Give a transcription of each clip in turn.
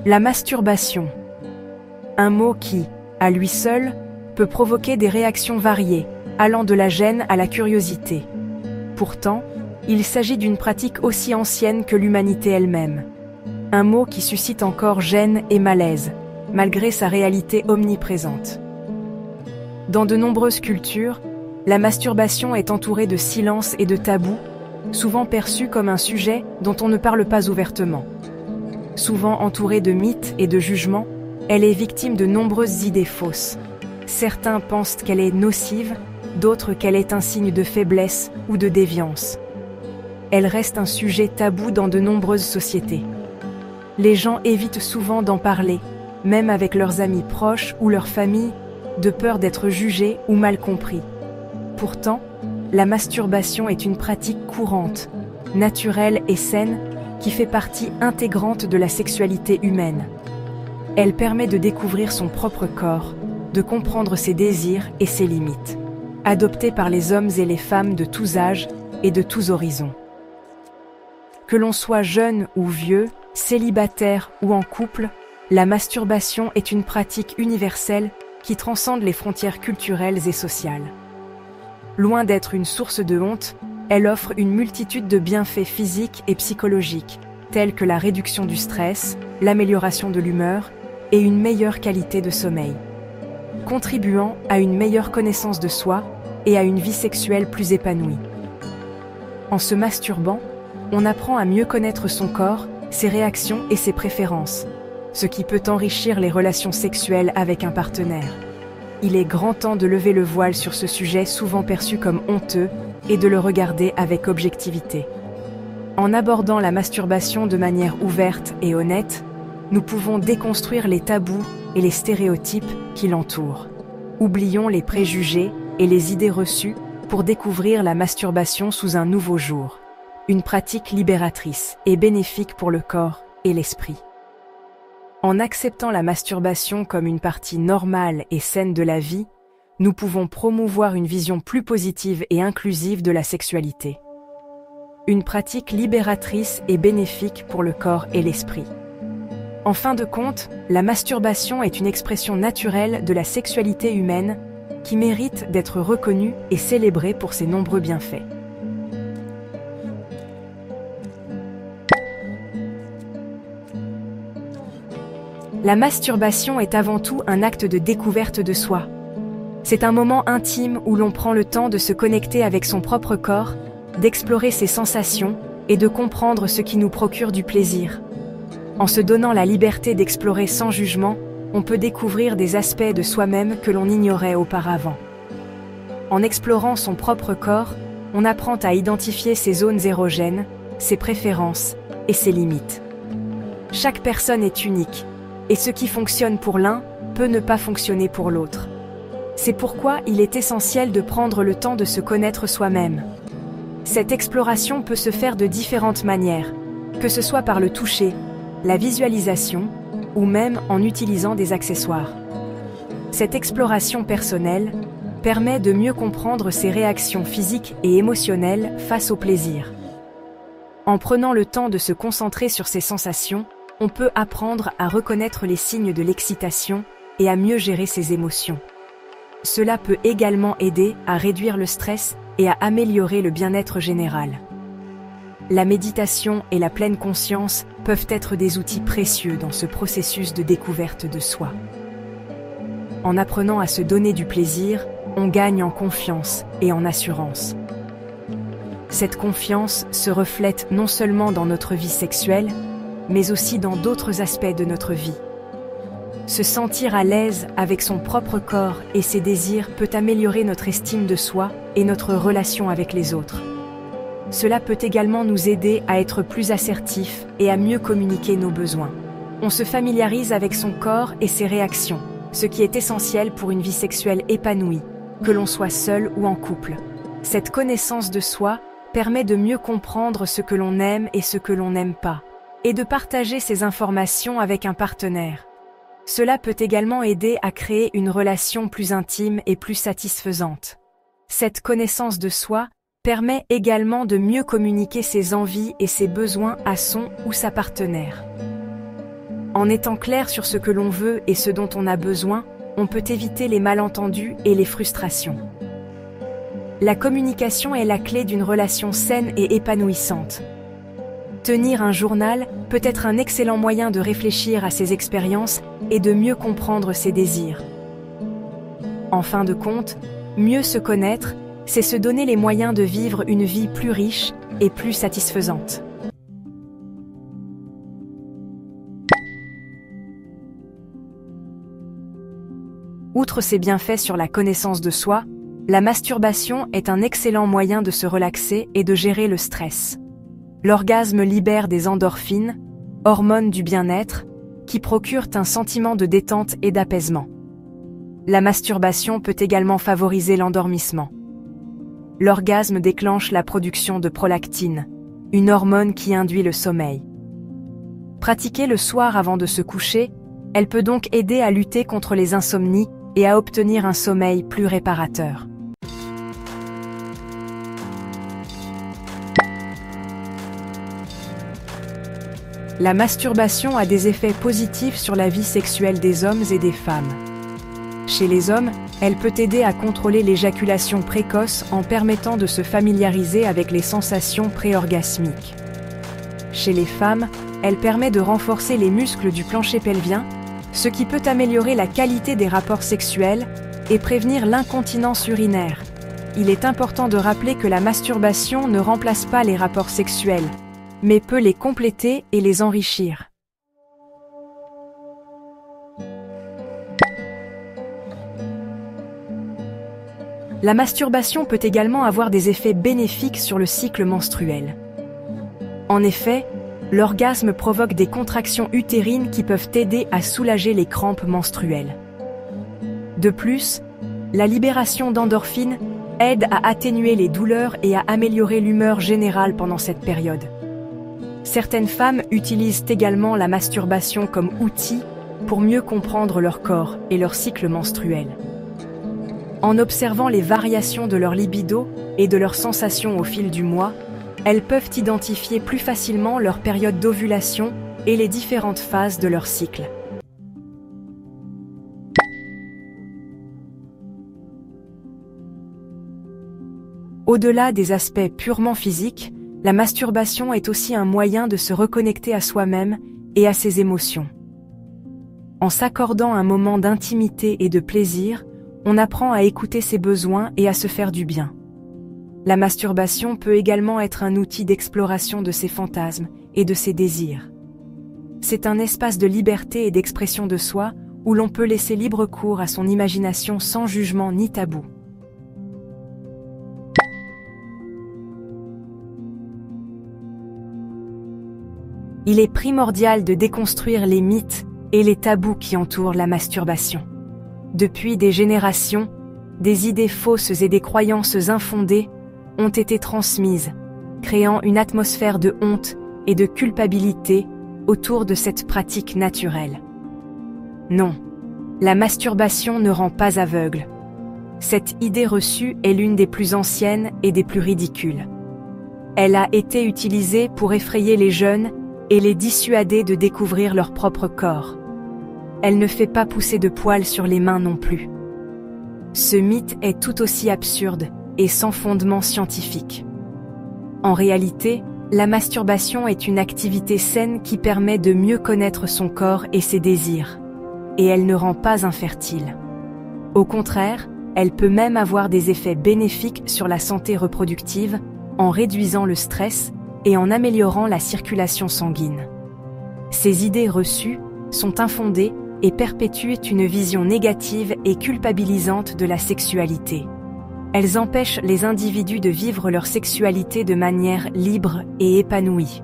La masturbation. Un mot qui, à lui seul, peut provoquer des réactions variées, allant de la gêne à la curiosité. Pourtant, il s'agit d'une pratique aussi ancienne que l'humanité elle-même. Un mot qui suscite encore gêne et malaise, malgré sa réalité omniprésente. Dans de nombreuses cultures, la masturbation est entourée de silence et de tabous, souvent perçue comme un sujet dont on ne parle pas ouvertement. Souvent entourée de mythes et de jugements, elle est victime de nombreuses idées fausses. Certains pensent qu'elle est nocive, d'autres qu'elle est un signe de faiblesse ou de déviance. Elle reste un sujet tabou dans de nombreuses sociétés. Les gens évitent souvent d'en parler, même avec leurs amis proches ou leur famille, de peur d'être jugés ou mal compris. Pourtant, la masturbation est une pratique courante, naturelle et saine, qui fait partie intégrante de la sexualité humaine. Elle permet de découvrir son propre corps, de comprendre ses désirs et ses limites. Adoptée par les hommes et les femmes de tous âges et de tous horizons. Que l'on soit jeune ou vieux, célibataire ou en couple, la masturbation est une pratique universelle qui transcende les frontières culturelles et sociales. Loin d'être une source de honte, elle offre une multitude de bienfaits physiques et psychologiques, tels que la réduction du stress, l'amélioration de l'humeur et une meilleure qualité de sommeil, contribuant à une meilleure connaissance de soi et à une vie sexuelle plus épanouie. En se masturbant, on apprend à mieux connaître son corps, ses réactions et ses préférences, ce qui peut enrichir les relations sexuelles avec un partenaire. Il est grand temps de lever le voile sur ce sujet souvent perçu comme honteux et de le regarder avec objectivité. En abordant la masturbation de manière ouverte et honnête, nous pouvons déconstruire les tabous et les stéréotypes qui l'entourent. Oublions les préjugés et les idées reçues pour découvrir la masturbation sous un nouveau jour. Une pratique libératrice et bénéfique pour le corps et l'esprit. En acceptant la masturbation comme une partie normale et saine de la vie, nous pouvons promouvoir une vision plus positive et inclusive de la sexualité. Une pratique libératrice et bénéfique pour le corps et l'esprit. En fin de compte, la masturbation est une expression naturelle de la sexualité humaine qui mérite d'être reconnue et célébrée pour ses nombreux bienfaits. La masturbation est avant tout un acte de découverte de soi. C'est un moment intime où l'on prend le temps de se connecter avec son propre corps, d'explorer ses sensations et de comprendre ce qui nous procure du plaisir. En se donnant la liberté d'explorer sans jugement, on peut découvrir des aspects de soi-même que l'on ignorait auparavant. En explorant son propre corps, on apprend à identifier ses zones érogènes, ses préférences et ses limites. Chaque personne est unique, et ce qui fonctionne pour l'un peut ne pas fonctionner pour l'autre. C'est pourquoi il est essentiel de prendre le temps de se connaître soi-même. Cette exploration peut se faire de différentes manières, que ce soit par le toucher, la visualisation ou même en utilisant des accessoires. Cette exploration personnelle permet de mieux comprendre ses réactions physiques et émotionnelles face au plaisir. En prenant le temps de se concentrer sur ses sensations, on peut apprendre à reconnaître les signes de l'excitation et à mieux gérer ses émotions. Cela peut également aider à réduire le stress et à améliorer le bien-être général. La méditation et la pleine conscience peuvent être des outils précieux dans ce processus de découverte de soi. En apprenant à se donner du plaisir, on gagne en confiance et en assurance. Cette confiance se reflète non seulement dans notre vie sexuelle, mais aussi dans d'autres aspects de notre vie. Se sentir à l'aise avec son propre corps et ses désirs peut améliorer notre estime de soi et notre relation avec les autres. Cela peut également nous aider à être plus assertifs et à mieux communiquer nos besoins. On se familiarise avec son corps et ses réactions, ce qui est essentiel pour une vie sexuelle épanouie, que l'on soit seul ou en couple. Cette connaissance de soi permet de mieux comprendre ce que l'on aime et ce que l'on n'aime pas, et de partager ces informations avec un partenaire. Cela peut également aider à créer une relation plus intime et plus satisfaisante. Cette connaissance de soi permet également de mieux communiquer ses envies et ses besoins à son ou sa partenaire. En étant clair sur ce que l'on veut et ce dont on a besoin, on peut éviter les malentendus et les frustrations. La communication est la clé d'une relation saine et épanouissante. Tenir un journal peut être un excellent moyen de réfléchir à ses expériences et de mieux comprendre ses désirs. En fin de compte, mieux se connaître, c'est se donner les moyens de vivre une vie plus riche et plus satisfaisante. Outre ses bienfaits sur la connaissance de soi, la masturbation est un excellent moyen de se relaxer et de gérer le stress. L'orgasme libère des endorphines, hormones du bien-être, qui procurent un sentiment de détente et d'apaisement. La masturbation peut également favoriser l'endormissement. L'orgasme déclenche la production de prolactine, une hormone qui induit le sommeil. Pratiquée le soir avant de se coucher, elle peut donc aider à lutter contre les insomnies et à obtenir un sommeil plus réparateur. La masturbation a des effets positifs sur la vie sexuelle des hommes et des femmes. Chez les hommes, elle peut aider à contrôler l'éjaculation précoce en permettant de se familiariser avec les sensations pré-orgasmiques. Chez les femmes, elle permet de renforcer les muscles du plancher pelvien, ce qui peut améliorer la qualité des rapports sexuels et prévenir l'incontinence urinaire. Il est important de rappeler que la masturbation ne remplace pas les rapports sexuels, mais peut les compléter et les enrichir. La masturbation peut également avoir des effets bénéfiques sur le cycle menstruel. En effet, l'orgasme provoque des contractions utérines qui peuvent aider à soulager les crampes menstruelles. De plus, la libération d'endorphines aide à atténuer les douleurs et à améliorer l'humeur générale pendant cette période. Certaines femmes utilisent également la masturbation comme outil pour mieux comprendre leur corps et leur cycle menstruel. En observant les variations de leur libido et de leurs sensations au fil du mois, elles peuvent identifier plus facilement leur période d'ovulation et les différentes phases de leur cycle. Au-delà des aspects purement physiques, la masturbation est aussi un moyen de se reconnecter à soi-même et à ses émotions. En s'accordant un moment d'intimité et de plaisir, on apprend à écouter ses besoins et à se faire du bien. La masturbation peut également être un outil d'exploration de ses fantasmes et de ses désirs. C'est un espace de liberté et d'expression de soi où l'on peut laisser libre cours à son imagination sans jugement ni tabou. Il est primordial de déconstruire les mythes et les tabous qui entourent la masturbation. Depuis des générations, des idées fausses et des croyances infondées ont été transmises, créant une atmosphère de honte et de culpabilité autour de cette pratique naturelle. Non, la masturbation ne rend pas aveugle. Cette idée reçue est l'une des plus anciennes et des plus ridicules. Elle a été utilisée pour effrayer les jeunes et les dissuader de découvrir leur propre corps. Elle ne fait pas pousser de poils sur les mains non plus. Ce mythe est tout aussi absurde et sans fondement scientifique. En réalité, la masturbation est une activité saine qui permet de mieux connaître son corps et ses désirs, et elle ne rend pas infertile. Au contraire, elle peut même avoir des effets bénéfiques sur la santé reproductive en réduisant le stress et en améliorant la circulation sanguine. Ces idées reçues sont infondées et perpétuent une vision négative et culpabilisante de la sexualité. Elles empêchent les individus de vivre leur sexualité de manière libre et épanouie.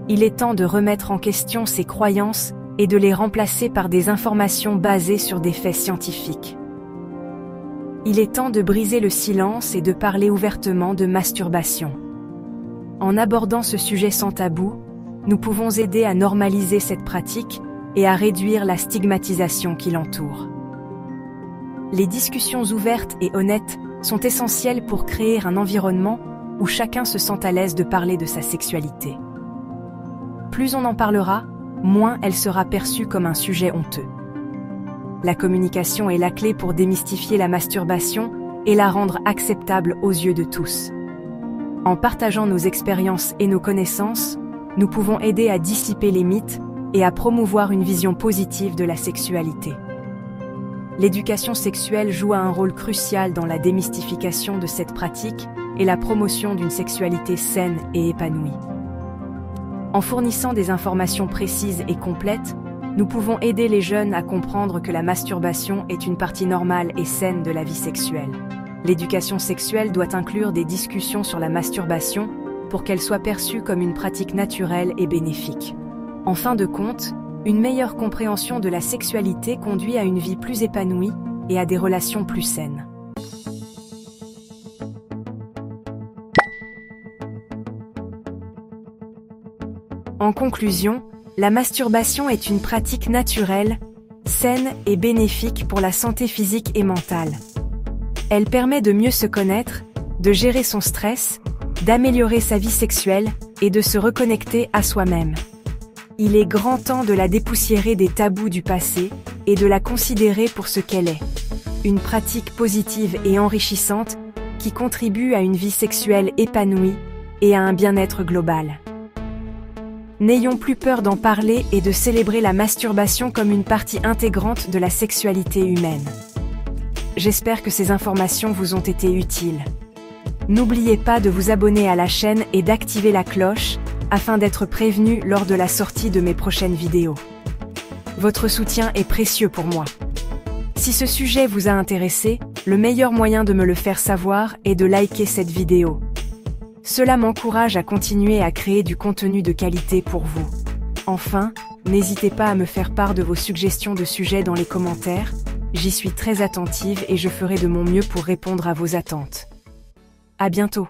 Il est temps de remettre en question ces croyances et de les remplacer par des informations basées sur des faits scientifiques. Il est temps de briser le silence et de parler ouvertement de masturbation. En abordant ce sujet sans tabou, nous pouvons aider à normaliser cette pratique et à réduire la stigmatisation qui l'entoure. Les discussions ouvertes et honnêtes sont essentielles pour créer un environnement où chacun se sent à l'aise de parler de sa sexualité. Plus on en parlera, moins elle sera perçue comme un sujet honteux. La communication est la clé pour démystifier la masturbation et la rendre acceptable aux yeux de tous. En partageant nos expériences et nos connaissances, nous pouvons aider à dissiper les mythes et à promouvoir une vision positive de la sexualité. L'éducation sexuelle joue un rôle crucial dans la démystification de cette pratique et la promotion d'une sexualité saine et épanouie. En fournissant des informations précises et complètes, nous pouvons aider les jeunes à comprendre que la masturbation est une partie normale et saine de la vie sexuelle. L'éducation sexuelle doit inclure des discussions sur la masturbation pour qu'elle soit perçue comme une pratique naturelle et bénéfique. En fin de compte, une meilleure compréhension de la sexualité conduit à une vie plus épanouie et à des relations plus saines. En conclusion, la masturbation est une pratique naturelle, saine et bénéfique pour la santé physique et mentale. Elle permet de mieux se connaître, de gérer son stress, d'améliorer sa vie sexuelle et de se reconnecter à soi-même. Il est grand temps de la dépoussiérer des tabous du passé et de la considérer pour ce qu'elle est. Une pratique positive et enrichissante qui contribue à une vie sexuelle épanouie et à un bien-être global. N'ayons plus peur d'en parler et de célébrer la masturbation comme une partie intégrante de la sexualité humaine. J'espère que ces informations vous ont été utiles. N'oubliez pas de vous abonner à la chaîne et d'activer la cloche afin d'être prévenu lors de la sortie de mes prochaines vidéos. Votre soutien est précieux pour moi. Si ce sujet vous a intéressé, le meilleur moyen de me le faire savoir est de liker cette vidéo. Cela m'encourage à continuer à créer du contenu de qualité pour vous. Enfin, n'hésitez pas à me faire part de vos suggestions de sujets dans les commentaires, j'y suis très attentive et je ferai de mon mieux pour répondre à vos attentes. À bientôt.